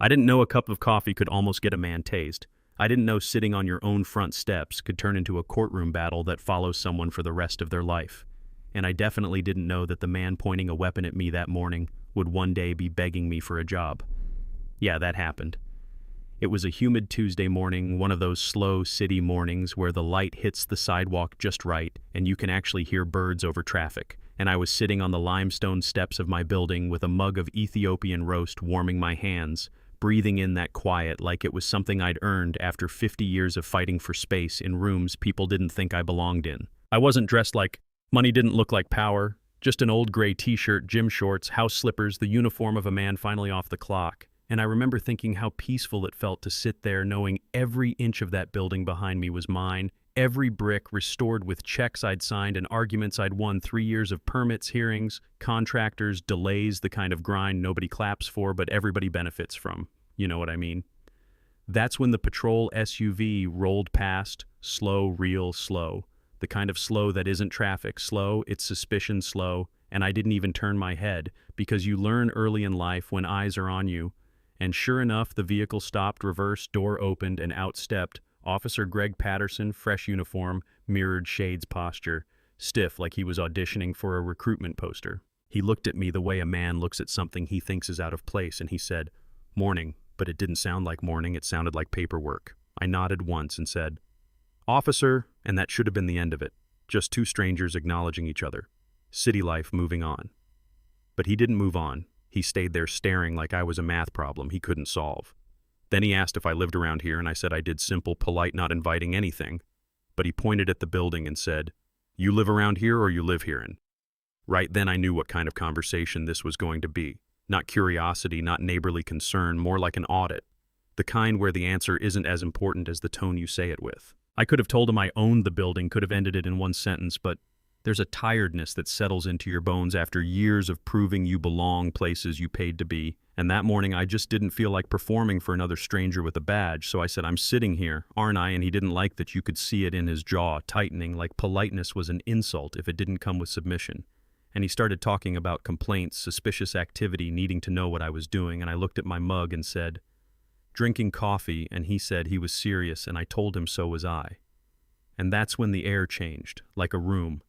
I didn't know a cup of coffee could almost get a man tased. I didn't know sitting on your own front steps could turn into a courtroom battle that follows someone for the rest of their life. And I definitely didn't know that the man pointing a weapon at me that morning would one day be begging me for a job. Yeah, that happened. It was a humid Tuesday morning, one of those slow city mornings where the light hits the sidewalk just right and you can actually hear birds over traffic. And I was sitting on the limestone steps of my building with a mug of Ethiopian roast warming my hands, breathing in that quiet like it was something I'd earned after 50 years of fighting for space in rooms people didn't think I belonged in. I wasn't dressed like money, didn't look like power, just an old gray t-shirt, gym shorts, house slippers, the uniform of a man finally off the clock. And I remember thinking how peaceful it felt to sit there knowing every inch of that building behind me was mine, every brick restored with checks I'd signed and arguments I'd won, 3 years of permits, hearings, contractors, delays, the kind of grind nobody claps for but everybody benefits from. You know what I mean? That's when the patrol SUV rolled past, slow, real slow. The kind of slow that isn't traffic slow, it's suspicion slow, and I didn't even turn my head because you learn early in life when eyes are on you. And sure enough, the vehicle stopped, reversed, door opened, and out stepped Officer Greg Patterson, fresh uniform, mirrored shades posture, stiff like he was auditioning for a recruitment poster. He looked at me the way a man looks at something he thinks is out of place, and he said, "Morning," but it didn't sound like morning, it sounded like paperwork. I nodded once and said, "Officer," and that should have been the end of it. Just two strangers acknowledging each other. City life moving on. But he didn't move on. He stayed there staring like I was a math problem he couldn't solve. Then he asked if I lived around here, and I said I did, simple, polite, not inviting anything. But he pointed at the building and said, "You live around here or you live herein?" Right then I knew what kind of conversation this was going to be. Not curiosity, not neighborly concern, more like an audit. The kind where the answer isn't as important as the tone you say it with. I could have told him I owned the building, could have ended it in one sentence, but there's a tiredness that settles into your bones after years of proving you belong places you paid to be. And that morning I just didn't feel like performing for another stranger with a badge, so I said, "I'm sitting here, aren't I?" And he didn't like that you could see it in his jaw, tightening, like politeness was an insult if it didn't come with submission. And he started talking about complaints, suspicious activity, needing to know what I was doing, and I looked at my mug and said, "Drinking coffee," and he said he was serious, and I told him so was I. And that's when the air changed, like a room.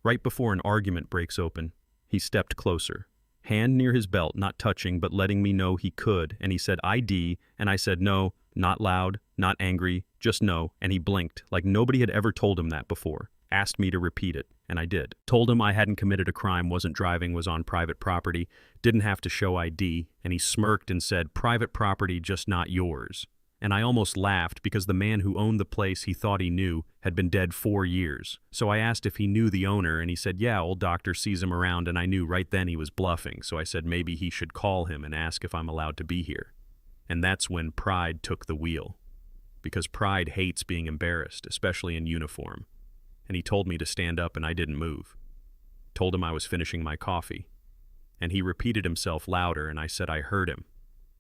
Right before an argument breaks open, he stepped closer, hand near his belt, not touching but letting me know he could, and he said, "ID," and I said no, not loud, not angry, just no, and he blinked, like nobody had ever told him that before. Asked me to repeat it, and I did. Told him I hadn't committed a crime, wasn't driving, was on private property, didn't have to show ID, and he smirked and said, "Private property, just not yours." And I almost laughed because the man who owned the place he thought he knew had been dead 4 years. So I asked if he knew the owner, and he said, "Yeah, old doctor sees him around," and I knew right then he was bluffing, so I said maybe he should call him and ask if I'm allowed to be here. And that's when pride took the wheel. Because pride hates being embarrassed, especially in uniform. And he told me to stand up, and I didn't move. Told him I was finishing my coffee. And he repeated himself louder, and I said I heard him.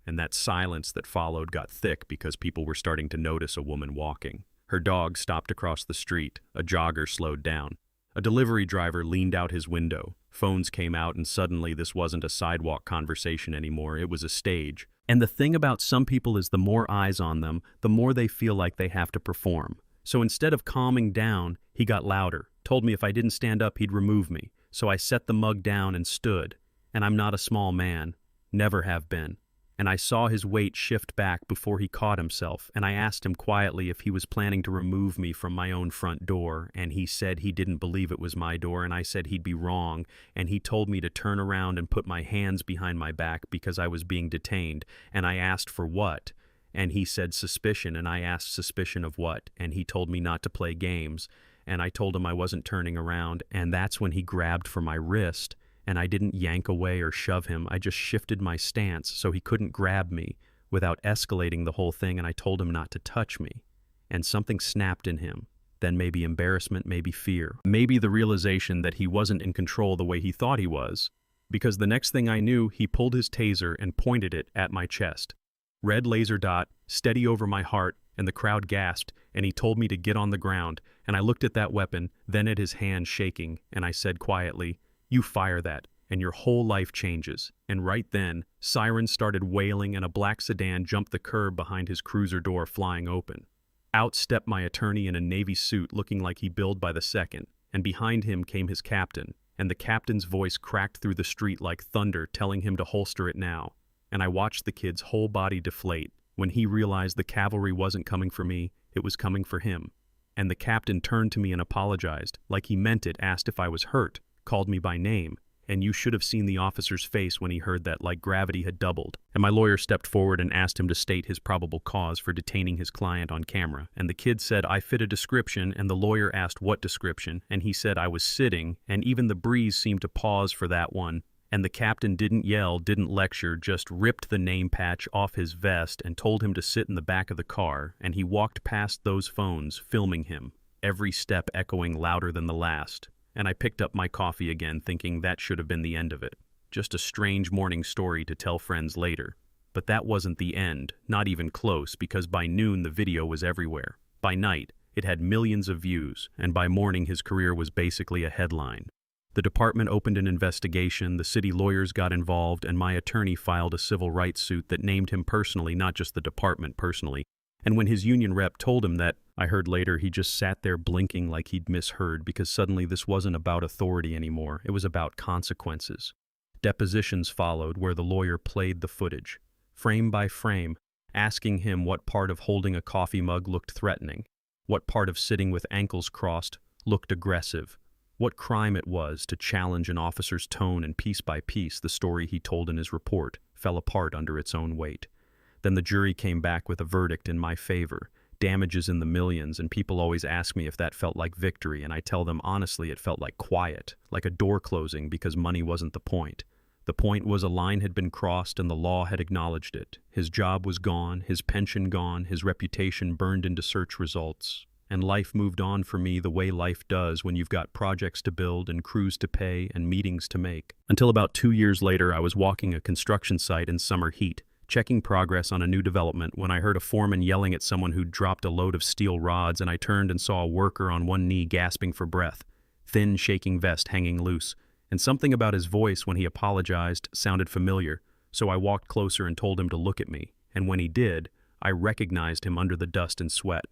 And that silence that followed got thick because people were starting to notice a woman walking. Her dog stopped across the street. A jogger slowed down. A delivery driver leaned out his window. Phones came out, and suddenly this wasn't a sidewalk conversation anymore. It was a stage. And the thing about some people is the more eyes on them, the more they feel like they have to perform. So instead of calming down, he got louder, told me if I didn't stand up, he'd remove me. So I set the mug down and stood. And I'm not a small man. Never have been. And I saw his weight shift back before he caught himself, and I asked him quietly if he was planning to remove me from my own front door, and he said he didn't believe it was my door, and I said he'd be wrong, and he told me to turn around and put my hands behind my back because I was being detained, and I asked for what? And he said suspicion, and I asked suspicion of what? And he told me not to play games, and I told him I wasn't turning around, and that's when he grabbed for my wrist, and I didn't yank away or shove him, I just shifted my stance so he couldn't grab me without escalating the whole thing, and I told him not to touch me. And something snapped in him. Then maybe embarrassment, maybe fear, maybe the realization that he wasn't in control the way he thought he was. Because the next thing I knew, he pulled his taser and pointed it at my chest. Red laser dot, steady over my heart, and the crowd gasped, and he told me to get on the ground, and I looked at that weapon, then at his hand shaking, and I said quietly, "You fire that. and your whole life changes. And right then, sirens started wailing and a black sedan jumped the curb behind his cruiser door flying open. Out stepped my attorney in a navy suit looking like he billed by the second, and behind him came his captain, and the captain's voice cracked through the street like thunder telling him to holster it now. And I watched the kid's whole body deflate when he realized the cavalry wasn't coming for me, it was coming for him. And the captain turned to me and apologized, like he meant it, asked if I was hurt, called me by name, and you should have seen the officer's face when he heard that, like gravity had doubled. And my lawyer stepped forward and asked him to state his probable cause for detaining his client on camera. And the kid said I fit a description, and the lawyer asked what description, and he said I was sitting, and even the breeze seemed to pause for that one. And the captain didn't yell, didn't lecture, just ripped the name patch off his vest and told him to sit in the back of the car, and he walked past those phones, filming him, every step echoing louder than the last. And I picked up my coffee again, thinking that should have been the end of it. Just a strange morning story to tell friends later. But that wasn't the end, not even close, because by noon the video was everywhere. By night, it had millions of views, and by morning his career was basically a headline. The department opened an investigation, the city lawyers got involved, and my attorney filed a civil rights suit that named him personally, not just the department personally. And when his union rep told him that, I heard later, he just sat there blinking like he'd misheard, because suddenly this wasn't about authority anymore, it was about consequences. Depositions followed where the lawyer played the footage, frame by frame, asking him what part of holding a coffee mug looked threatening, what part of sitting with ankles crossed looked aggressive, what crime it was to challenge an officer's tone, and piece by piece the story he told in his report fell apart under its own weight. Then the jury came back with a verdict in my favor, damages in the millions, and people always ask me if that felt like victory, and I tell them honestly it felt like quiet, like a door closing, because money wasn't the point. The point was a line had been crossed and the law had acknowledged it. His job was gone, his pension gone, his reputation burned into search results. And life moved on for me the way life does when you've got projects to build and crews to pay and meetings to make. Until about 2 years later, I was walking a construction site in summer heat, checking progress on a new development, when I heard a foreman yelling at someone who'd dropped a load of steel rods, and I turned and saw a worker on one knee gasping for breath, thin shaking vest hanging loose, and something about his voice when he apologized sounded familiar, so I walked closer and told him to look at me, and when he did, I recognized him under the dust and sweat.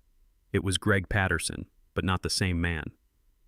It was Greg Patterson, but not the same man.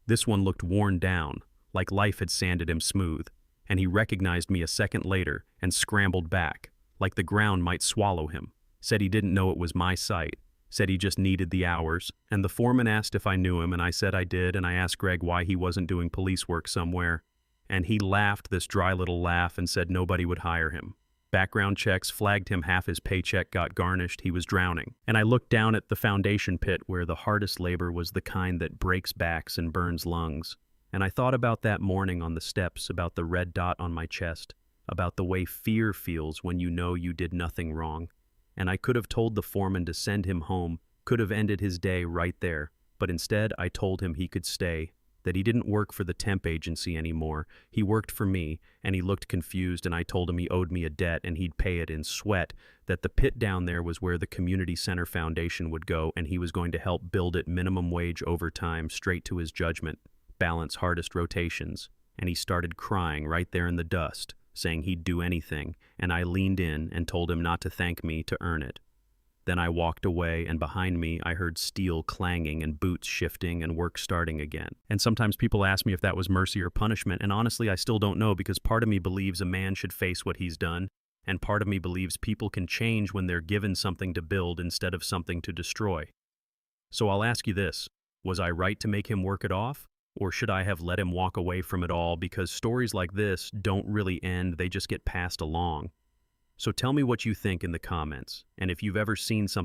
This one looked worn down, like life had sanded him smooth, and he recognized me a second later and scrambled back, like the ground might swallow him, said he didn't know it was my site, said he just needed the hours, and the foreman asked if I knew him, and I said I did, and I asked Greg why he wasn't doing police work somewhere, and he laughed this dry little laugh and said nobody would hire him. Background checks flagged him half his paycheck got garnished, he was drowning. And I looked down at the foundation pit where the hardest labor was the kind that breaks backs and burns lungs. And I thought about that morning on the steps, about the red dot on my chest, about the way fear feels when you know you did nothing wrong. And I could have told the foreman to send him home, could have ended his day right there, but instead I told him he could stay, that he didn't work for the temp agency anymore, he worked for me, and he looked confused, and I told him he owed me a debt and he'd pay it in sweat, that the pit down there was where the community center foundation would go, and he was going to help build it minimum wage overtime straight to his judgment, balance hardest rotations, and he started crying right there in the dust, saying he'd do anything, and I leaned in and told him not to thank me to earn it. Then I walked away, and behind me I heard steel clanging and boots shifting and work starting again. And sometimes people ask me if that was mercy or punishment, and honestly I still don't know, because part of me believes a man should face what he's done, and part of me believes people can change when they're given something to build instead of something to destroy. So I'll ask you this, was I right to make him work it off? Or should I have let him walk away from it all, because stories like this don't really end, they just get passed along. So tell me what you think in the comments, and if you've ever seen something